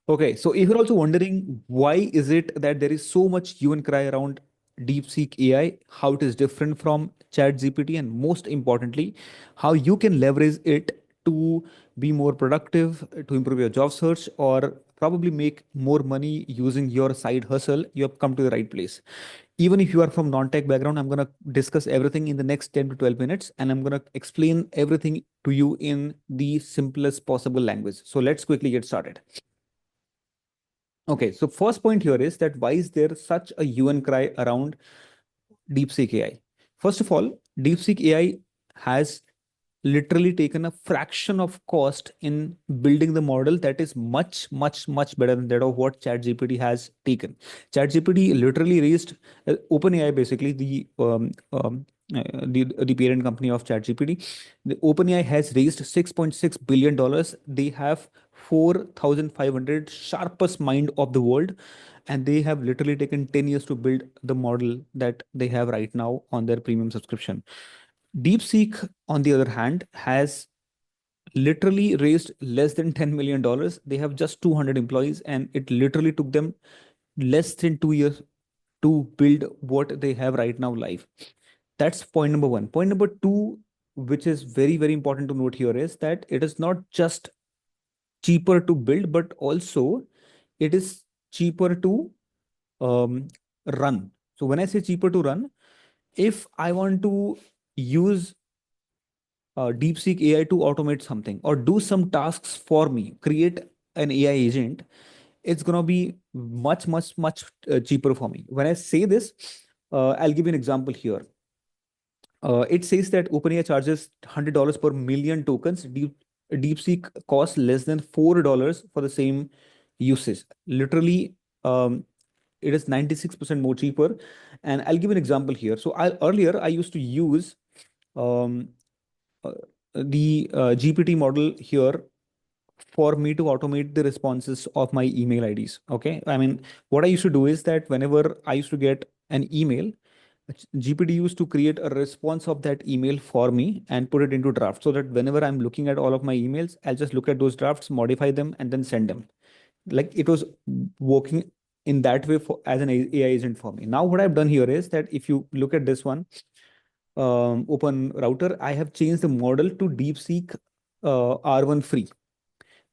Okay, so if you're also wondering why is it that there is so much hue and cry around DeepSeek AI, how it is different from ChatGPT, and most importantly, how you can leverage it to be more productive, to improve your job search, or probably make more money using your side hustle, you have come to the right place. Even if you are from non-tech background, I'm going to discuss everything in the next 10 to 12 minutes, and I'm going to explain everything to you in the simplest possible language. So let's quickly get started. Okay, so first point here is that why is there such a hue and cry around DeepSeek AI? First of all, DeepSeek AI has literally taken a fraction of cost in building the model that is much, much, much better than that of what ChatGPT has taken. ChatGPT literally raised OpenAI, basically the parent company of ChatGPT. The OpenAI has raised $6.6 billion. They have 4,500 sharpest mind of the world, and they have literally taken 10 years to build the model that they have right now on their premium subscription. DeepSeek, on the other hand, has literally raised less than $10 million. They have just 200 employees, and it literally took them less than 2 years to build what they have right now live. That's point number one. Point number two, which is very, very important to note here, is that it is not just cheaper to build, but also it is cheaper to um, run. So when I say cheaper to run, if I want to use DeepSeek AI to automate something or do some tasks for me, create an AI agent, it's gonna be much, much, much cheaper for me. When I say this, I'll give you an example here. It says that OpenAI charges $100 per million tokens. DeepSeek costs less than $4 for the same usage. Literally, it is 96% more cheaper. And I'll give an example here. So earlier I used to use um, uh, the GPT model here for me to automate the responses of my email IDs. Okay. I mean, what I used to do is that whenever I used to get an email, GPT used to create a response of that email for me and put it into draft so that whenever I'm looking at all of my emails, I'll just look at those drafts, modify them, and then send them. Like it was working in that way for as an AI agent for me. Now, what I've done here is that if you look at this one, open router, I have changed the model to DeepSeek R1 free.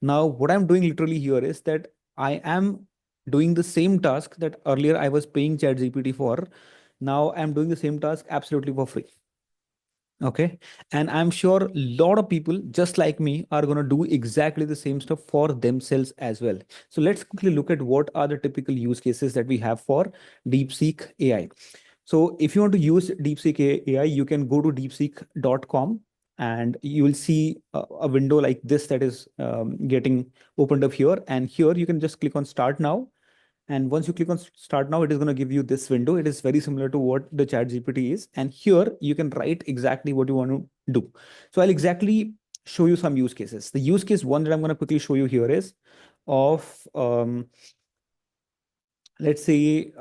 Now, what I'm doing literally here is that I am doing the same task that earlier I was paying ChatGPT for. Now I'm doing the same task absolutely for free. Okay. And I'm sure a lot of people just like me are going to do exactly the same stuff for themselves as well. So let's quickly look at what are the typical use cases that we have for DeepSeek AI. So if you want to use DeepSeek AI, you can go to deepseek.com and you will see a window like this that is getting opened up here. And here you can just click on start now. And once you click on start now, it is going to give you this window. It is very similar to what the chat GPT is. And here you can write exactly what you want to do. So I'll exactly show you some use cases. The use case one that I'm going to quickly show you here is of, let's say,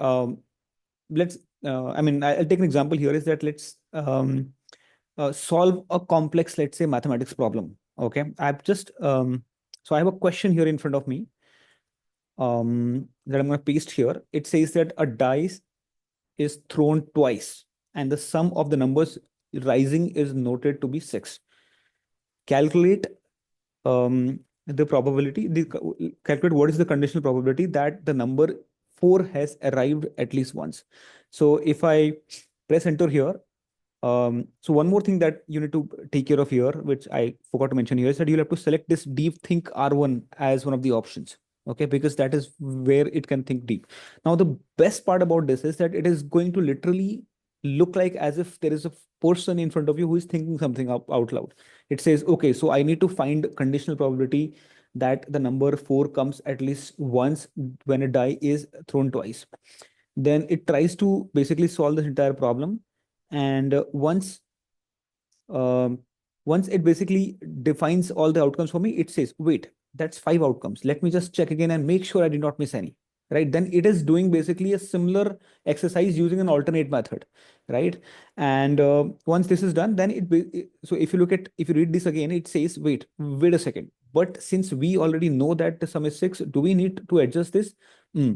let's, I mean, I'll take an example here is that let's solve a complex, let's say, mathematics problem. Okay. So I have a question here in front of me that I'm going to paste here. It says that a dice is thrown twice and the sum of the numbers rising is noted to be 6. Calculate the probability, calculate what is the conditional probability that the number 4 has arrived at least once. So if I press enter here, so one more thing that you need to take care of here, which I forgot to mention here, is that you'll have to select this deep think R1 as one of the options. Okay, because that is where it can think deep. Now, the best part about this is that it is going to literally look like as if there is a person in front of you who is thinking something out loud. It says, okay, so I need to find conditional probability that the number 4 comes at least once when a die is thrown twice. Then it tries to basically solve this entire problem. And um, once it basically defines all the outcomes for me, it says, wait, that's 5 outcomes. Let me just check again and make sure I did not miss any. Right. Then it is doing basically a similar exercise using an alternate method. Right. And once this is done, then so if you look at, if you read this again, it says, wait a second. But since we already know that the sum is 6, do we need to adjust this? Hmm.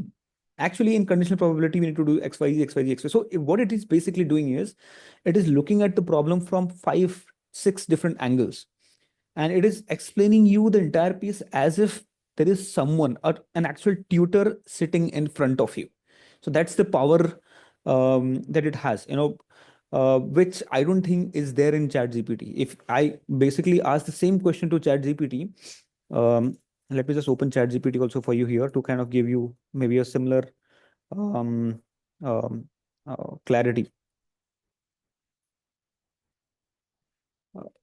Actually, in conditional probability, we need to do x, y, z, x, y, z, x, y. So what it is basically doing is, it is looking at the problem from 5, 6 different angles, and it is explaining you the entire piece as if there is someone, an actual tutor sitting in front of you. So that's the power that it has, which I don't think is there in ChatGPT. If I basically ask the same question to ChatGPT, um, let me just open ChatGPT also for you here to kind of give you maybe a similar um, clarity.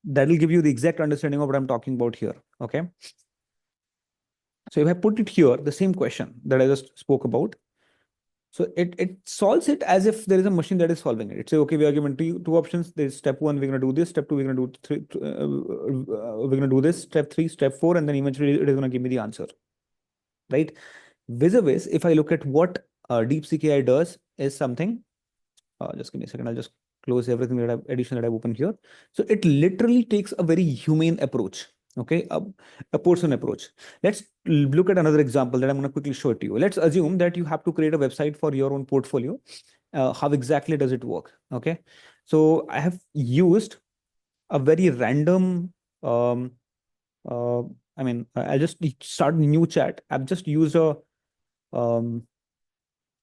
That will give you the exact understanding of what I'm talking about here. Okay. So if I put it here, the same question that I just spoke about, so it solves it as if there is a machine that is solving it. It says, okay, we are given two options. There's step one, we're going to do this. Step two, we're going to do three. We're going to do this. Step three, step four, and then eventually it is going to give me the answer, right? Vis-a-vis, if I look at what DeepSeek AI does, is something. Just give me a second. I'll just close everything that addition that I've opened here. So it literally takes a very humane approach. Okay, a person approach. Let's look at another example that I'm going to quickly show it to you. Let's assume that you have to create a website for your own portfolio. How exactly does it work? Okay, so I have used a very random. Um, uh, I'll just start a new chat. I've just used a um,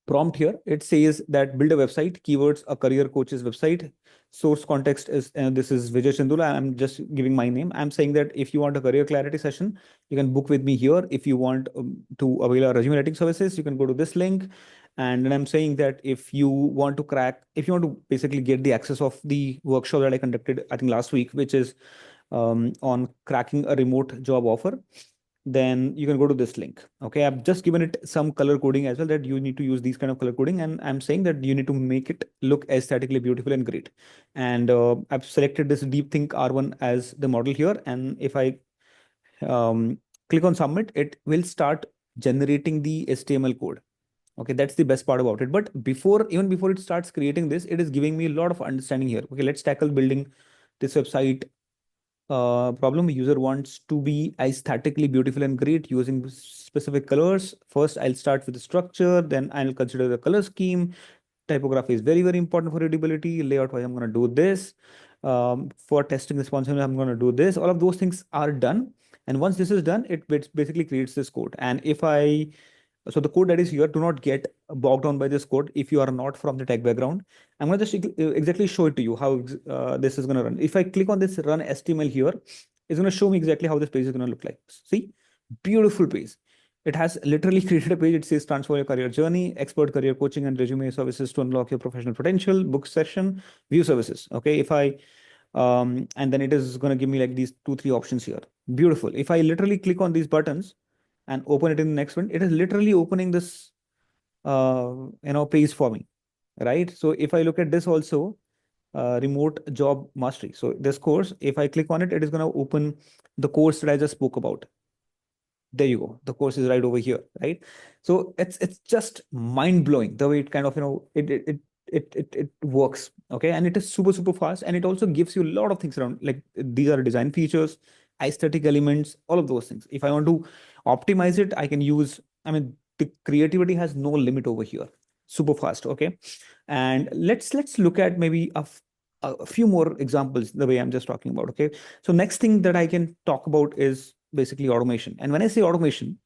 prompt here. It says that build a website, keywords, a career coach's website. Source context is, this is Vijay Chindula. I'm just giving my name. I'm saying that if you want a career clarity session, you can book with me here. If you want to avail our resume writing services, you can go to this link. And then I'm saying that if you want to basically get the access of the workshop that I conducted, I think last week, which is on cracking a remote job offer, then you can go to this link. Okay, I've just given it some color coding as well, that you need to use these kind of color coding, and I'm saying that you need to make it look aesthetically beautiful and great. And I've selected this DeepThink R1 as the model here, and if I um, click on submit, it will start generating the HTML code. Okay, that's the best part about it. But even before it starts creating this, it is giving me a lot of understanding here. Okay, let's tackle building this website problem. User wants to be aesthetically beautiful and great using specific colors. First, I'll start with the structure, then I'll consider the color scheme. Typography is very, very important for readability. Layout wise, I'm going to do this. For testing responsiveness, I'm going to do this. All of those things are done. And once this is done, it basically creates this code. And so the code that is here, do not get bogged down by this code if you are not from the tech background. I'm going to just exactly show it to you how this is going to run. If I click on this run HTML here, it's going to show me exactly how this page is going to look like. See, beautiful page. It has literally created a page. It says transform your career journey, expert career coaching and resume services to unlock your professional potential, book session, view services. Okay, if I and then it is going to give me like these 2, 3 options here. Beautiful. If I literally click on these buttons and open it in the next one, it is literally opening this page for me, right? So if I look at this also, remote job mastery, so this course, if I click on it, it is going to open the course that I just spoke about. There you go, the course is right over here, right? So it's just mind blowing the way it kind of it works. Okay, and it is super super fast, and it also gives you a lot of things around, like these are design features, aesthetic elements, all of those things. If I want to optimize it, I can use, the creativity has no limit over here. Super fast. Okay, and let's look at maybe a few more examples the way I'm just talking about. Okay, so next thing that I can talk about is basically automation. And when I say automation,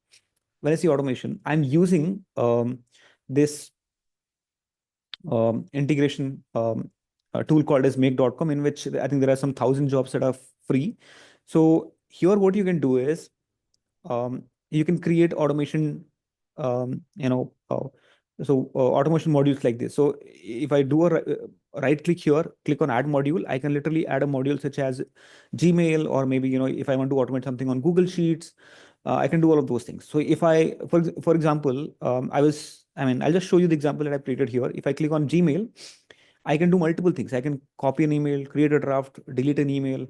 I'm using this integration tool called as make.com, in which I think there are some 1,000 jobs that are free. So here what you can do is, you can create automation, um, you know, uh, automation modules like this. So if I do a right click here, click on add module, I can literally add a module such as Gmail, or maybe, if I want to automate something on Google Sheets, I can do all of those things. So if for example, I'll just show you the example that I created here. If I click on Gmail, I can do multiple things. I can copy an email, create a draft, delete an email.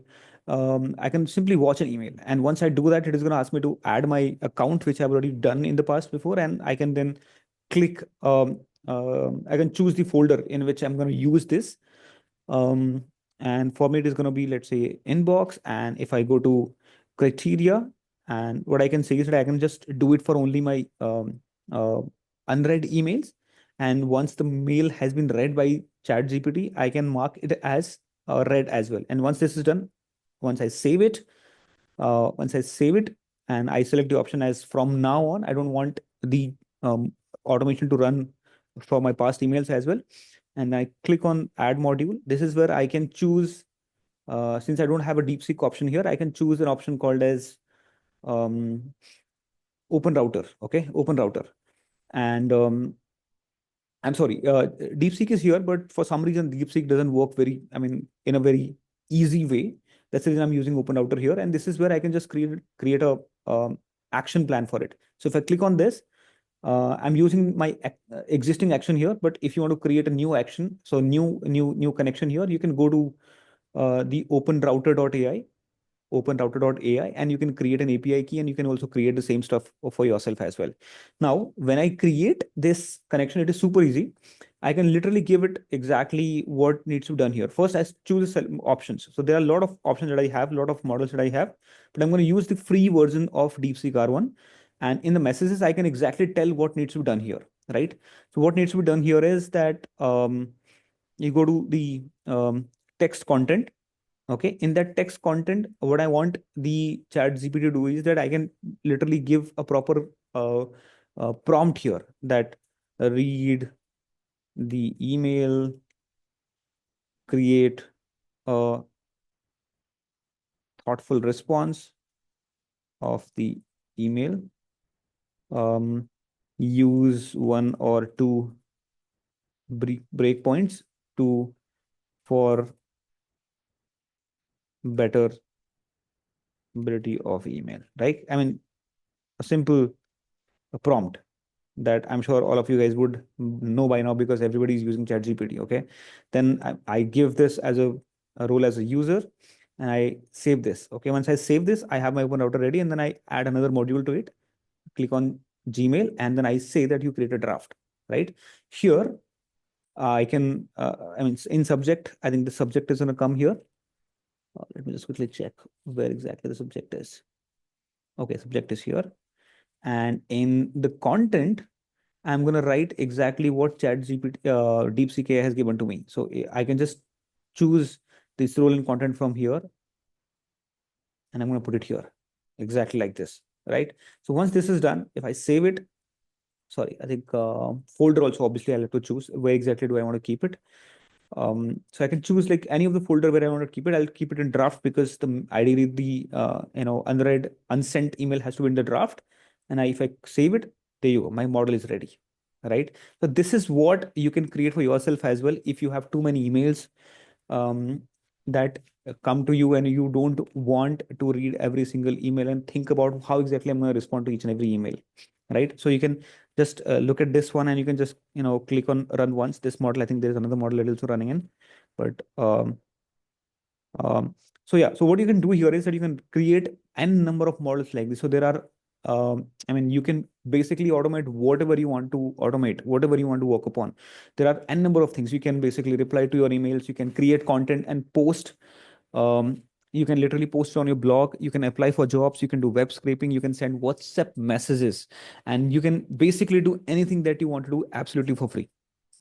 I can simply watch an email. And once I do that, it is going to ask me to add my account, which I've already done in the past before. And I can then click, I can choose the folder in which I'm going to use this. And for me, it is going to be, let's say, inbox. And if I go to criteria, And what I can say is that I can just do it for only my uh, unread emails. And once the mail has been read by ChatGPT, I can mark it as read as well. And once this is done, once I save it, once I save it and I select the option as from now on, I don't want the um, automation to run for my past emails as well. And I click on add module. This is where I can choose, since I don't have a DeepSeek option here, I can choose an option called as um, open router. Okay, open router. And I'm sorry, DeepSeek is here, but for some reason, DeepSeek doesn't work in a very easy way. That's the reason I'm using Open Router here. And this is where I can just create a action plan for it. So if I click on this, I'm using my existing action here. But if you want to create a new action, so new connection here, you can go to the openrouter.ai, and you can create an API key, and you can also create the same stuff for yourself as well. Now, when I create this connection, it is super easy. I can literally give it exactly what needs to be done here. First, I choose options. So there are a lot of options that I have, a lot of models that I have, but I'm going to use the free version of DeepSeek R1. And in the messages, I can exactly tell what needs to be done here, right? So what needs to be done here is that you go to the text content. Okay, in that text content, what I want the chat GPT to do is that I can literally give a proper prompt here, that read the email, create a thoughtful response of the email, um, use one or two breakpoints to for better ability of email, right? I mean, a simple prompt that I'm sure all of you guys would know by now, because everybody is using ChatGPT. Okay, then I give this as a role as a user, and I save this. Okay, once I save this, I have my open router ready, and then I add another module to it. Click on Gmail, and then I say that you create a draft. Right here, I can. I mean, in subject, I think the subject is going to come here. Let me just quickly check where exactly the subject is. Okay, subject is here, and in the content, I'm going to write exactly what ChatGPT, DeepSeek AI has given to me. So I can just choose this role in content from here, and I'm going to put it here, exactly like this, right? So once this is done, if I save it, sorry, I think folder also, obviously I'll have to choose where exactly do I want to keep it. So I can choose like any of the folder where I want to keep it. I'll keep it in draft, because ideally the unread, unsent email has to be in the draft. And if I save it, there you go, my model is ready, right? So this is what you can create for yourself as well. If you have too many emails um, that come to you, and you don't want to read every single email and think about how exactly I'm going to respond to each and every email, right? So you can just look at this one, and you can just click on run once. This model, I think there's another model that is also running in, but um, so yeah, so what you can do here is that you can create n number of models like this. So there are, I mean, you can basically automate whatever you want to automate, whatever you want to work upon. There are n number of things. You can basically reply to your emails. You can create content and post. You can literally post on your blog. You can apply for jobs. You can do web scraping. You can send WhatsApp messages, and you can basically do anything that you want to do absolutely for free.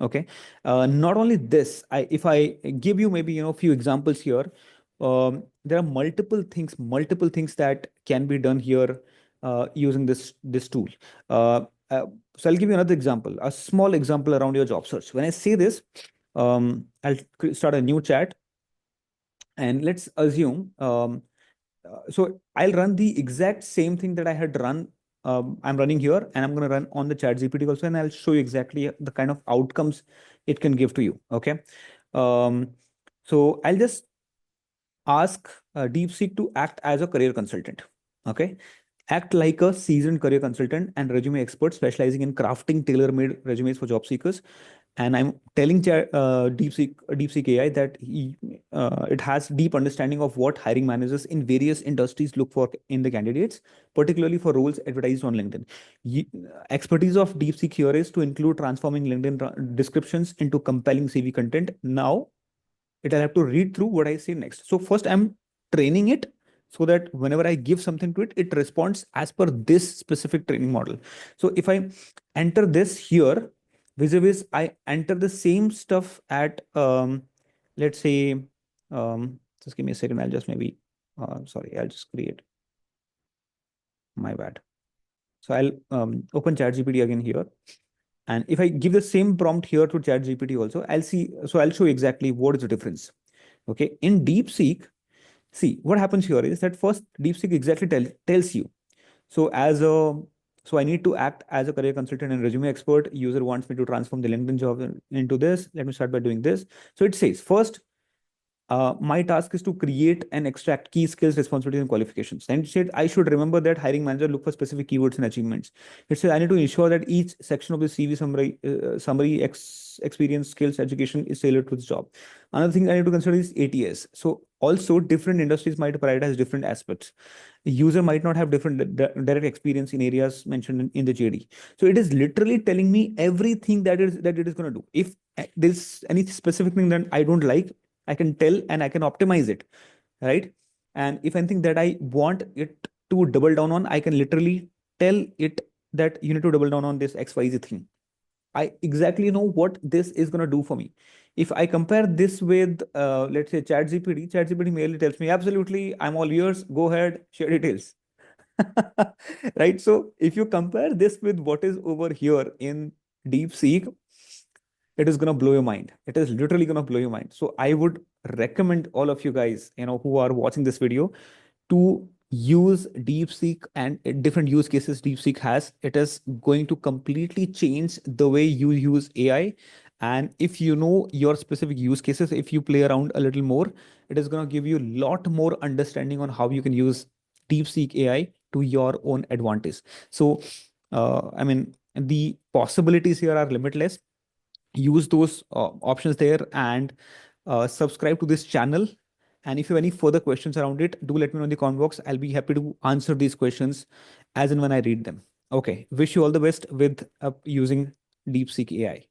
Okay. Not only this, if I give you maybe few examples here, there are multiple things that can be done here using this tool. Uh, uh, so I'll give you another example, a small example around your job search. When I say this, I'll start a new chat, and let's assume so I'll run the exact same thing that I had run. I'm running here, and I'm going to run on the chat GPT also, and I'll show you exactly the kind of outcomes it can give to you. Okay. Um, so I'll just ask DeepSeek to act as a career consultant. Okay. Act like a seasoned career consultant and resume expert specializing in crafting tailor-made resumes for job seekers. And I'm telling DeepSeek AI that it has deep understanding of what hiring managers in various industries look for in the candidates, particularly for roles advertised on LinkedIn. Expertise of DeepSeek here is to include transforming LinkedIn descriptions into compelling CV content. Now it'll have to read through what I say next. So first I'm training it. so that whenever I give something to it, it responds as per this specific training model. So if I enter this here, vis-a-vis, I enter the same stuff at, let's say, just give me a second. I'll just maybe, sorry, I'll just create, my bad. So I'll open ChatGPT again here. And if I give the same prompt here to ChatGPT also, I'll see, so I'll show exactly what is the difference. Okay. In DeepSeek, see what happens here is that first DeepSeek exactly tells you. So as a, so I need to act as a career consultant and resume expert. User wants me to transform the LinkedIn job into this. Let me start by doing this. So it says first, my task is to create and extract key skills, responsibilities, and qualifications. Then it said I should remember that hiring manager look for specific keywords and achievements. It said I need to ensure that each section of the CV summary, experience, skills, education is tailored to the job. Another thing I need to consider is ATS. So also different industries might prioritize different aspects. The user might not have different direct experience in areas mentioned in the JD. So it is literally telling me everything that it is going to do. If there's any specific thing that I don't like, I can tell and I can optimize it, right? And if anything that I want it to double down on, I can literally tell it that you need to double down on this XYZ thing. I exactly know what this is going to do for me. If I compare this with, let's say, ChatGPT merely tells me, absolutely, I'm all ears, go ahead, share details. Right? So if you compare this with what is over here in DeepSeek, it is going to blow your mind. It is literally going to blow your mind. So I would recommend all of you guys, who are watching this video, to use DeepSeek and different use cases DeepSeek has. It is going to completely change the way you use AI. And if you know your specific use cases, if you play around a little more, it is going to give you a lot more understanding on how you can use DeepSeek AI to your own advantage. So, I mean, the possibilities here are limitless. Use those options there, and subscribe to this channel. And if you have any further questions around it, do let me know in the comment box. I'll be happy to answer these questions as and when I read them. Okay. Wish you all the best with using DeepSeek AI.